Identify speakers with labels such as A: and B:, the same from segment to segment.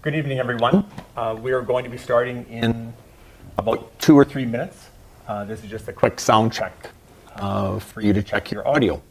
A: Good evening, everyone. We are going to be starting in about 2 or 3 minutes. This is just a quick sound check for you to check your audio.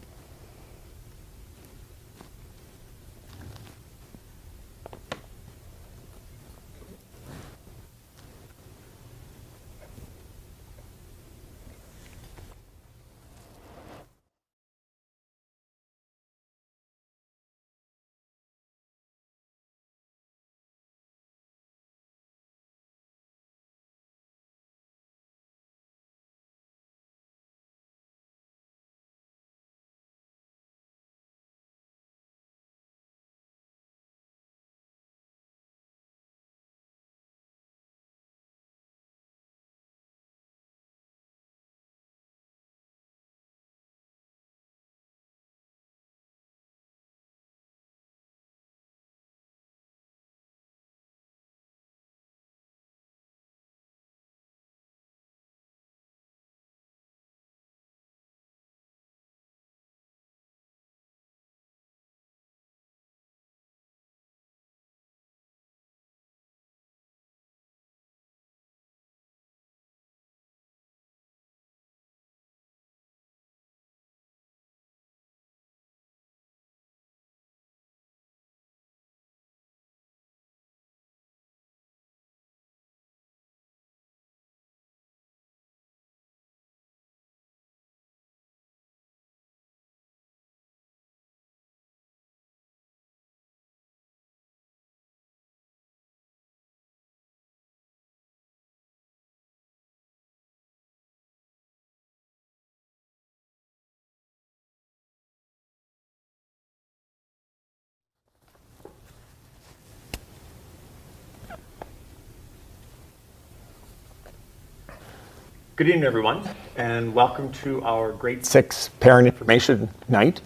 A: Good evening, everyone, and welcome to our Grade 6 Parent Information Night.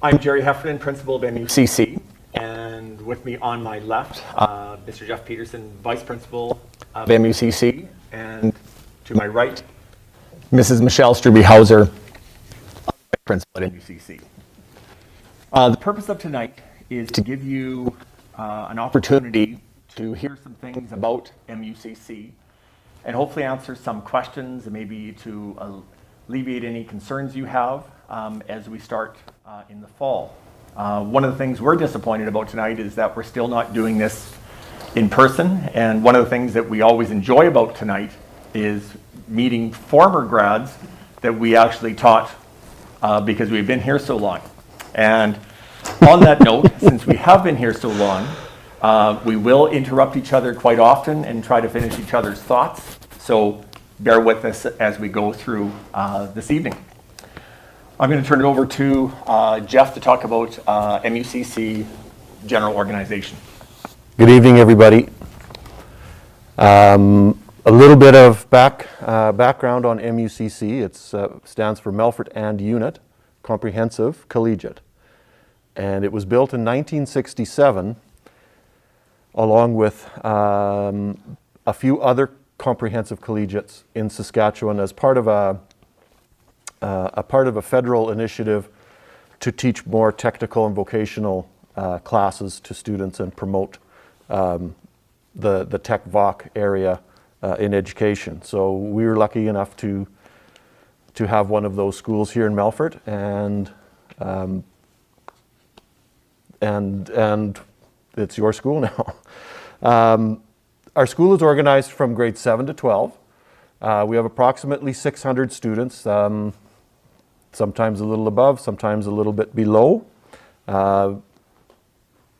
A: I'm Jerry Heffernan, Principal of MUCC, and with me on my left, Mr. Jeff Peterson, Vice Principal of MUCC, and to my right, Mrs. Michelle Struby-Hauser, Principal at MUCC. The purpose of tonight is to give you an opportunity to hear some things about MUCC and hopefully answer some questions and maybe to alleviate any concerns you have as we start in the fall. One of the things we're disappointed about tonight is that we're still not doing this in person, and one of the things that we always enjoy about tonight is meeting former grads that we actually taught because we've been here so long. And on that note, since we have been here so long, we will interrupt each other quite often and try to finish each other's thoughts. So bear with us as we go through this evening. I'm going to turn it over to Jeff to talk about MUCC General Organization.
B: Good evening, everybody. A little bit of background on MUCC. It stands for Melfort and Unit, Comprehensive Collegiate. And it was built in 1967 along with a few other comprehensive collegiates in Saskatchewan as part of a federal initiative to teach more technical and vocational classes to students and promote the Tech Voc area in education. So we were lucky enough to have one of those schools here in Melfort, and it's your school now. Our school is organized from grade 7 to 12. We have approximately 600 students, sometimes a little above, sometimes a little bit below.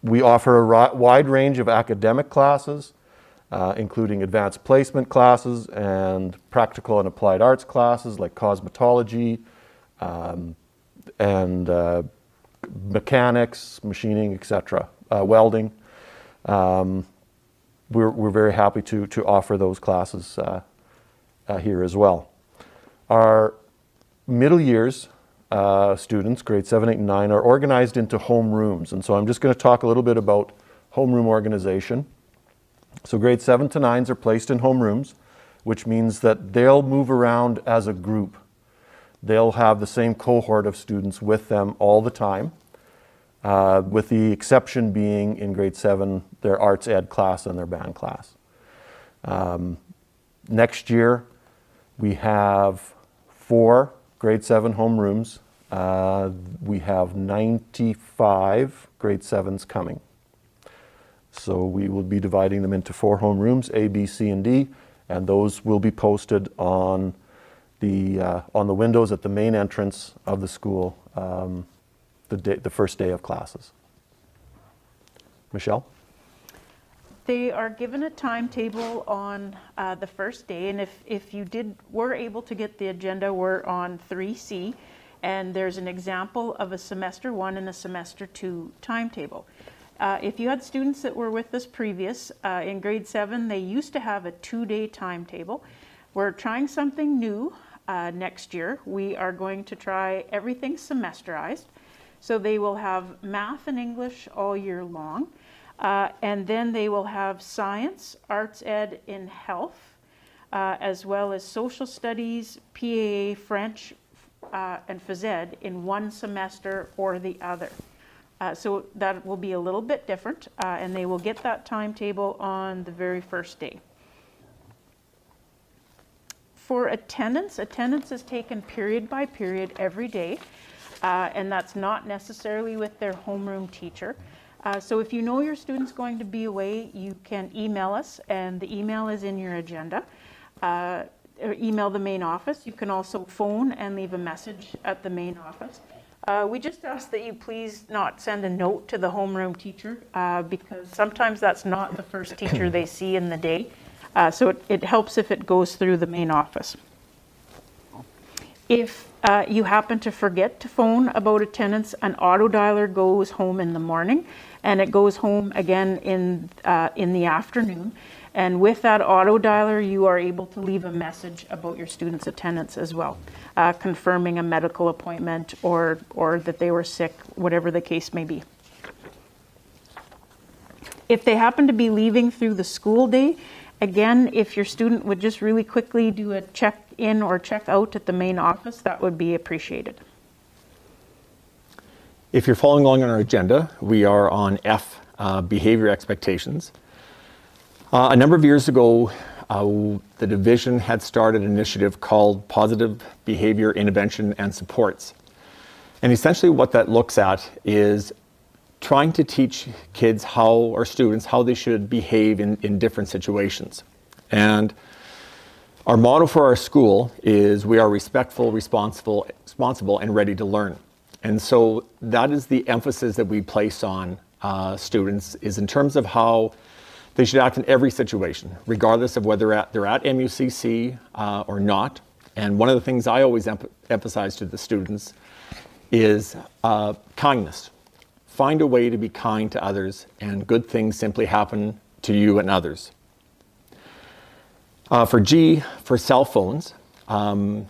B: We offer a wide range of academic classes, including advanced placement classes and practical and applied arts classes like cosmetology and mechanics, machining, etc., welding. We're very happy to offer those classes here as well. Our middle years students, grades 7, 8, and 9, are organized into homerooms. And so I'm just going to talk a little bit about homeroom organization. So grades 7 to 9s are placed in homerooms, which means that they'll move around as a group. They'll have the same cohort of students with them all the time. with the exception being in grade 7, their arts ed class and their band class. Next year, we have 4 grade 7 homerooms. We have 95 grade 7s coming. So we will be dividing them into 4 homerooms, A, B, C, and D, and those will be posted on the windows at the main entrance of the school the first day of classes. Michelle?
C: They are given a timetable on the first day, and if you were able to get the agenda, we're on 3C, and there's an example of a semester 1 and a semester 2 timetable. If you had students that were with us previous, in grade 7, they used to have a 2-day timetable. We're trying something new next year. We are going to try everything semesterized. So they will have math and English all year long. And then they will have science, arts ed, in health, as well as social studies, PAA, French, and phys ed in one semester or the other. So that will be a little bit different, and they will get that timetable on the very first day. For attendance is taken period by period every day, and that's not necessarily with their homeroom teacher. So if you know your student's going to be away, you can email us, and the email is in your agenda. Or email the main office. You can also phone and leave a message at the main office. We just ask that you please not send a note to the homeroom teacher because sometimes that's not the first teacher they see in the day. So it helps if it goes through the main office. If you happen to forget to phone about attendance, an auto dialer goes home in the morning and it goes home again in the afternoon. And with that auto dialer, you are able to leave a message about your student's attendance as well, confirming a medical appointment or that they were sick, whatever the case may be. If they happen to be leaving through the school day, again, if your student would just really quickly do a check-in or check-out at the main office, that would be appreciated.
A: If you're following along on our agenda, we are on F, behavior expectations. A number of years ago, the division had started an initiative called Positive Behavior Intervention and Supports. And essentially what that looks at is trying to teach kids or students how they should behave in different situations. And our motto for our school is we are respectful, responsible, and ready to learn. And so that is the emphasis that we place on students, is in terms of how they should act in every situation, regardless of whether they're at MUCC or not. And one of the things I always emphasize to the students is kindness. Find a way to be kind to others, and good things simply happen to you and others. For G, for cell phones, I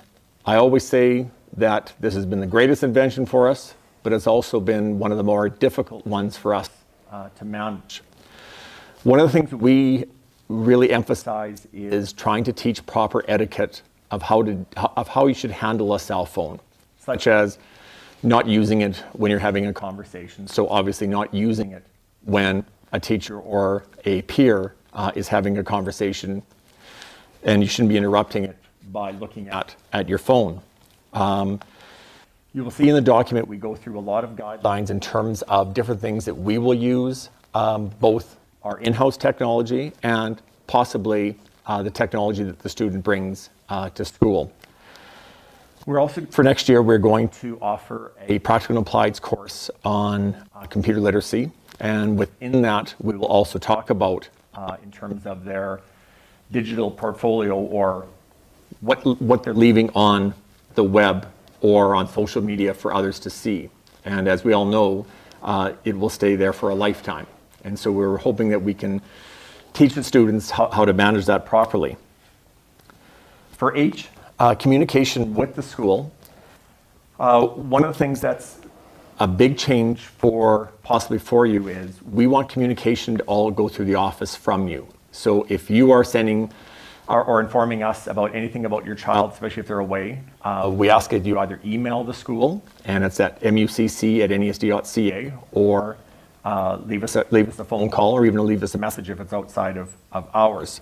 A: always say that this has been the greatest invention for us, but it's also been one of the more difficult ones for us to manage. One of the things we really emphasize is trying to teach proper etiquette of how you should handle a cell phone, such as not using it when you're having a conversation. So obviously not using it when a teacher or a peer is having a conversation, and you shouldn't be interrupting it by looking at your phone. You will see in the document we go through a lot of guidelines in terms of different things that we will use, both our in-house technology and possibly the technology that the student brings to school. We're also, for next year, we're going to offer a practical and applied course on computer literacy. And within that, we will also talk about, in terms of their digital portfolio or what they're leaving on the web or on social media for others to see. And as we all know, it will stay there for a lifetime. And so we're hoping that we can teach the students how to manage that properly. For H, communication with the school. One of the things that's a big change possibly for you is we want communication to all go through the office from you. So if you are sending or informing us about anything about your child, especially if they're away, we ask that you either email the school, and it's at mucc@nesd.ca, or leave us a phone call, or even leave us a message if it's outside of hours.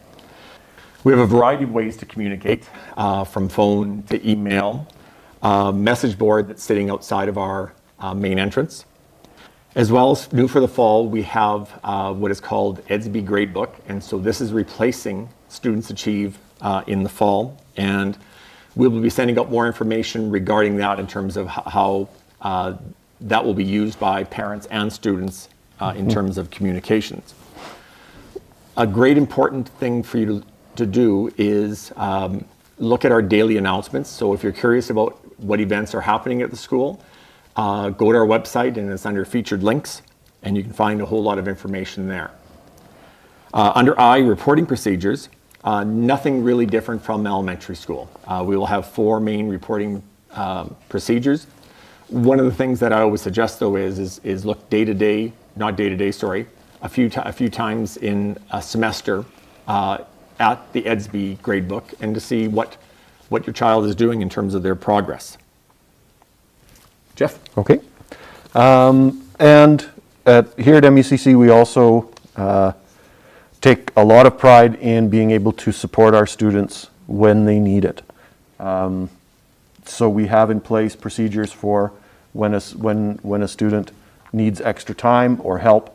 A: We have a variety of ways to communicate, from phone to email, message board that's sitting outside of our main entrance. As well as new for the fall, we have what is called EDSB Gradebook, and so this is replacing Students Achieve in the fall, and we will be sending out more information regarding that in terms of how that will be used by parents and students in terms of communications. A great important thing for you to do is look at our daily announcements. So if you're curious about what events are happening at the school, go to our website, and it's under featured links, and you can find a whole lot of information there. Under I, reporting procedures, nothing really different from elementary school. We will have 4 main reporting procedures. One of the things that I always suggest, though, is look a few times in a semester at the EDSB gradebook, and to see what your child is doing in terms of their progress. Jeff?
B: Okay. And here at MUCC, we also take a lot of pride in being able to support our students when they need it. So we have in place procedures for when a student needs extra time or help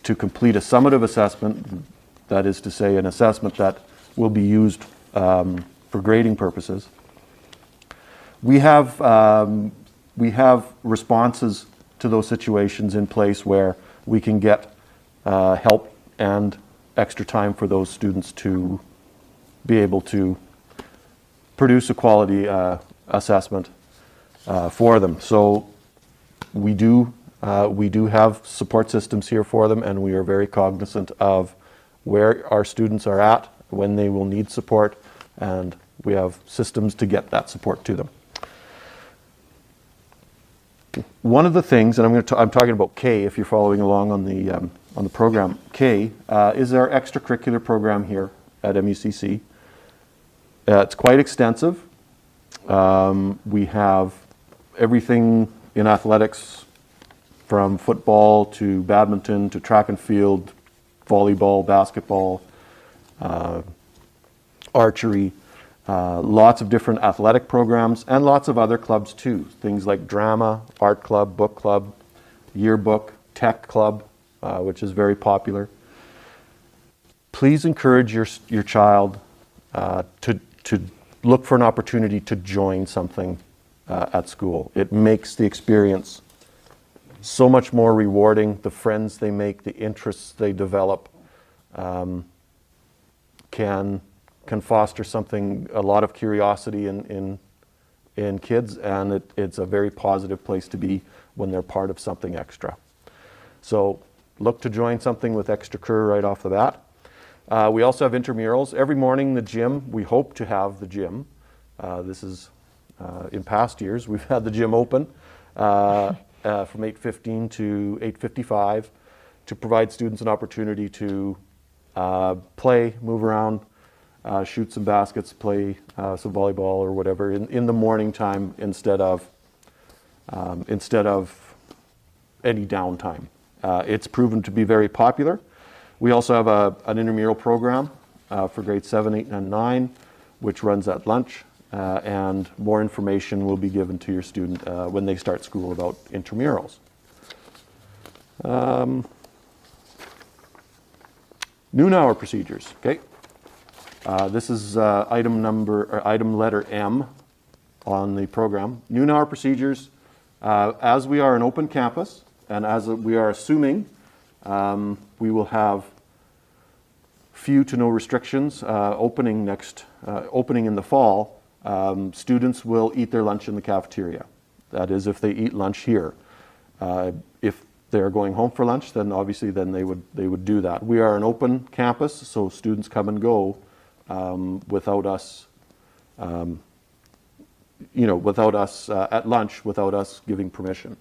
B: to complete a summative assessment, that is to say, an assessment that will be used for grading purposes. We have responses to those situations in place where we can get help and extra time for those students to be able to produce a quality assessment for them. So we do have support systems here for them, and we are very cognizant of where our students are at, when they will need support, and we have systems to get that support to them. One of the things, and I'm talking about K if you're following along on the program, K is our extracurricular program here at MUCC. It's quite extensive. We have everything in athletics, from football to badminton to track and field, volleyball, basketball, archery, lots of different athletic programs, and lots of other clubs too. Things like drama, art club, book club, yearbook, tech club, which is very popular. Please encourage your child to look for an opportunity to join something at school. It makes the experience so much more rewarding. The friends they make, the interests they develop can foster a lot of curiosity in kids, and it's a very positive place to be when they're part of something extra. So look to join something with extracurricular right off the bat. We also have intramurals. Every morning the gym, we hope to have the gym. This is, in past years, we've had the gym open from 8:15 to 8:55 to provide students an opportunity to play, move around, shoot some baskets, play some volleyball or whatever in the morning time instead of any downtime. It's proven to be very popular. We also have an intramural program for grades 7, 8, and 9, which runs at lunch, and more information will be given to your student when they start school about intramurals. Noon hour procedures. Okay. This is item letter M on the program. Noon hour procedures. As we are an open campus, and as we are assuming we will have few to no restrictions opening in the fall, students will eat their lunch in the cafeteria. That is, if they eat lunch here. If they're going home for lunch, then obviously they would do that. We are an open campus, so students come and go without us, without us at lunch, without us giving permission.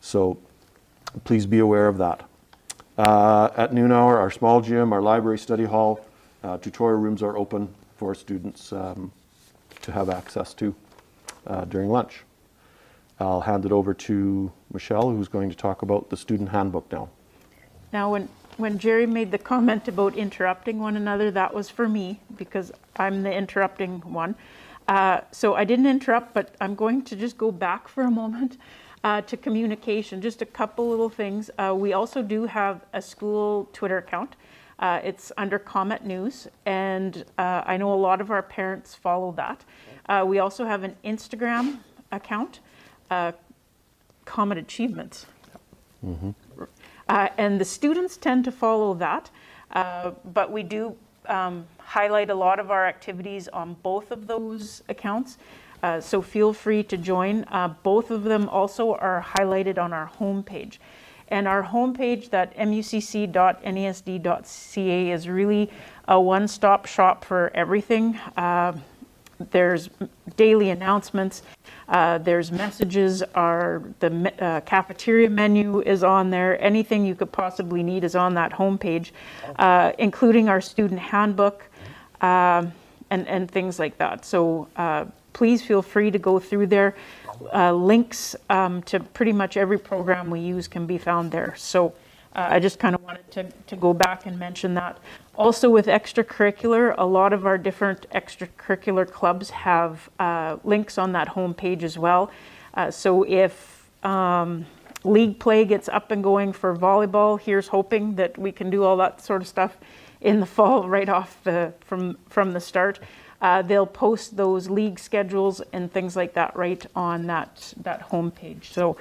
B: So please be aware of that. At noon hour, our small gym, our library study hall, Tutorial rooms are open for students to have access to during lunch. I'll hand it over to Michelle, who's going to talk about the Student Handbook now.
C: Now, when Jerry made the comment about interrupting one another, that was for me, because I'm the interrupting one. So I didn't interrupt, but I'm going to just go back for a moment to communication. Just a couple little things. We also do have a school Twitter account. It's under Comet News, and I know a lot of our parents follow that. We also have an Instagram account, Comet Achievements. Mm-hmm. And the students tend to follow that, but we do highlight a lot of our activities on both of those accounts, so feel free to join. Both of them also are highlighted on our homepage. And our homepage, that mucc.nesd.ca, is really a one-stop shop for everything. There's daily announcements, there's messages, the cafeteria menu is on there. Anything you could possibly need is on that homepage, including our student handbook and things like that. So please feel free to go through there. Links to pretty much every program we use can be found there. So I just kind of wanted to go back and mention that. Also with extracurricular, a lot of our different extracurricular clubs have links on that homepage as well. So if league play gets up and going for volleyball, here's hoping that we can do all that sort of stuff in the fall right off from the start. They'll post those league schedules and things like that right on that homepage. So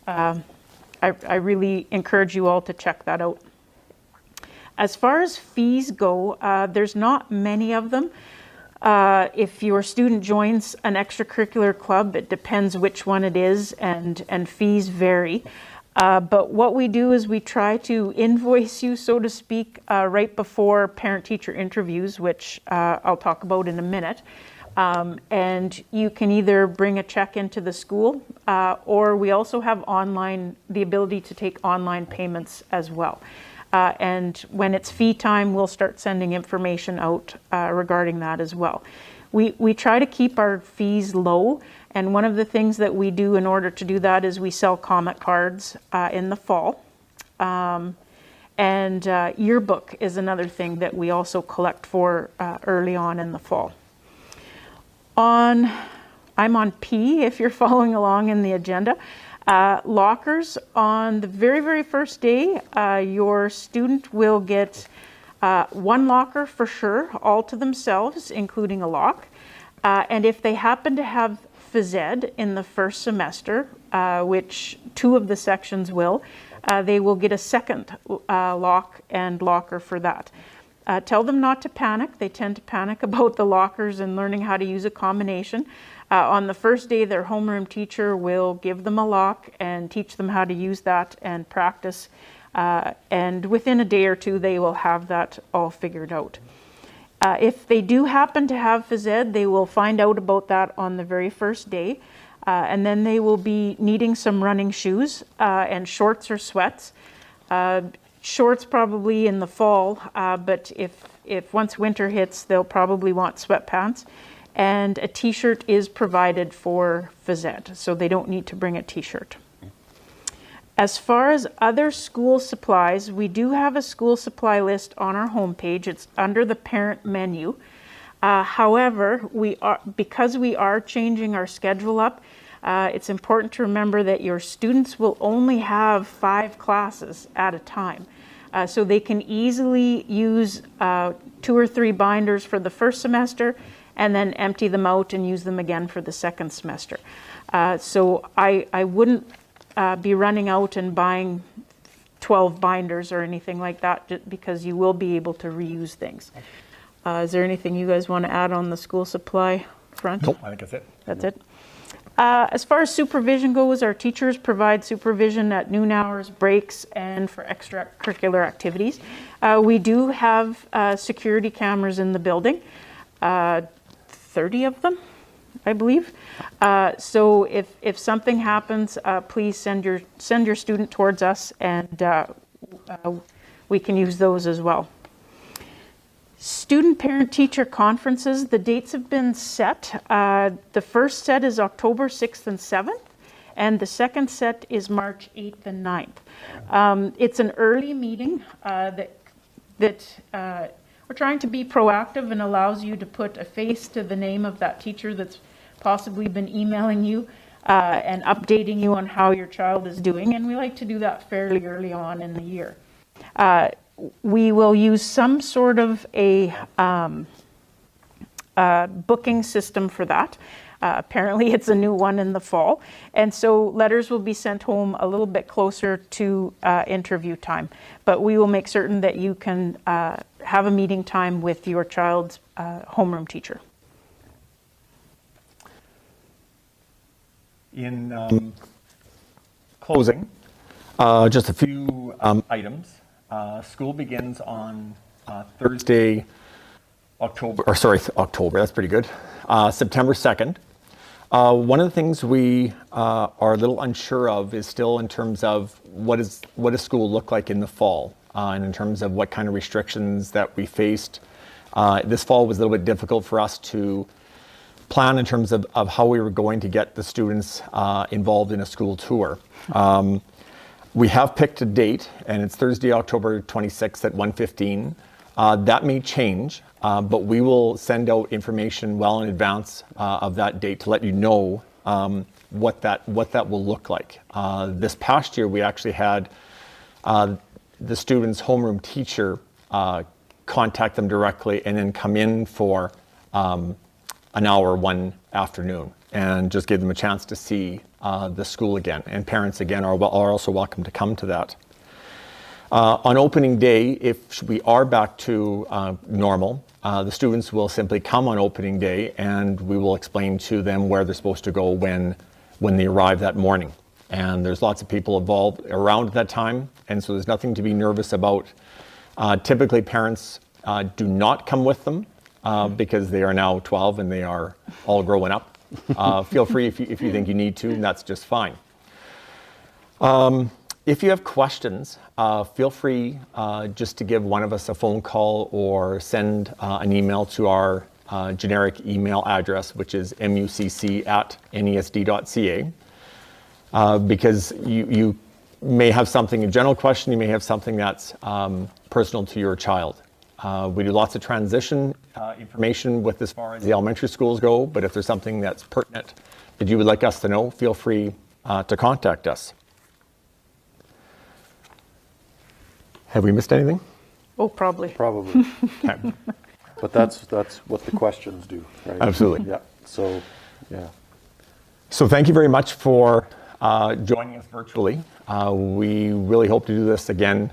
C: I really encourage you all to check that out. As far as fees go, there's not many of them. If your student joins an extracurricular club, it depends which one it is, and fees vary. But what we do is we try to invoice you, so to speak, right before parent-teacher interviews, which I'll talk about in a minute. And you can either bring a check into the school, or we also have the ability to take online payments as well. And when it's fee time, we'll start sending information out regarding that as well. We try to keep our fees low, and one of the things that we do in order to do that is we sell Comet cards in the fall. And yearbook is another thing that we also collect for early on in the fall. I'm on P if you're following along in the agenda. Lockers, on the very, very first day, your student will get one locker for sure, all to themselves, including a lock. And if they happen to have phys ed in the first semester, which 2 of the sections will, they will get a second lock and locker for that. Tell them not to panic. They tend to panic about the lockers and learning how to use a combination. On the first day, their homeroom teacher will give them a lock and teach them how to use that and practice. And within a day or 2, they will have that all figured out. If they do happen to have phys ed, they will find out about that on the very first day. And then they will be needing some running shoes and shorts or sweats. Shorts probably in the fall, but if once winter hits, they'll probably want sweatpants. And a t-shirt is provided for phys ed, so they don't need to bring a t-shirt. As far as other school supplies, we do have a school supply list on our homepage. It's under the parent menu. However, because we are changing our schedule up, it's important to remember that your students will only have 5 classes at a time. So they can easily use 2 or 3 binders for the first semester and then empty them out and use them again for the second semester. So I wouldn't be running out and buying 12 binders or anything like that, because you will be able to reuse things. Is there anything you guys want to add on the school supply front?
A: Nope, I think that's it.
C: That's it. As far as supervision goes, our teachers provide supervision at noon hours, breaks, and for extracurricular activities. We do have security cameras in the building, 30 of them, I believe. So if something happens, please send your student towards us, and we can use those as well. Student parent-teacher conferences, the dates have been set. The first set is October 6th and 7th, and the second set is March 8th and 9th. It's an early meeting that we're trying to be proactive and allows you to put a face to the name of that teacher that's possibly been emailing you and updating you on how your child is doing, and we like to do that fairly early on in the year. We will use some sort of a booking system for that. Apparently it's a new one in the fall, and so letters will be sent home a little bit closer to interview time, but we will make certain that you can have a meeting time with your child's homeroom teacher.
A: In closing, just a few items. School begins on Thursday, October, that's pretty good, September 2nd. One of the things we are a little unsure of is still in terms of what does school look like in the fall, and in terms of what kind of restrictions that we faced. This fall was a little bit difficult for us to plan in terms of how we were going to get the students involved in a school tour. We have picked a date, and it's Thursday, October 26th at 1:15. That may change, but we will send out information well in advance of that date to let you know what that will look like. This past year, we actually had the students' homeroom teacher contact them directly and then come in for an hour one afternoon and just give them a chance to see the school again. And parents, again, are also welcome to come to that. On opening day, if we are back to normal, the students will simply come on opening day, and we will explain to them where they're supposed to go when they arrive that morning. And there's lots of people involved around at that time, and so there's nothing to be nervous about. Typically, parents do not come with them because they are now 12 and they are all growing up. Feel free if you think you need to, and that's just fine. If you have questions, feel free just to give one of us a phone call or send an email to our generic email address, which is mucc@nesd.ca, because you may have something, a general question, you may have something that's personal to your child. We do lots of transition information with as far as the elementary schools go, but if there's something that's pertinent that you would like us to know, feel free to contact us. Have we missed anything?
C: Oh, probably.
B: Probably.
A: Okay.
B: But that's what the questions do, right?
A: Absolutely.
B: Yeah. So, yeah.
A: So thank you very much for joining us virtually. We really hope to do this again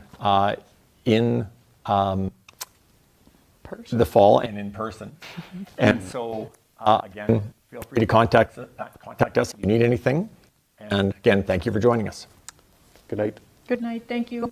A: in the fall and in person. And so, again, feel free to contact us if you need anything. And again, thank you for joining us.
B: Good night.
C: Good night. Thank you.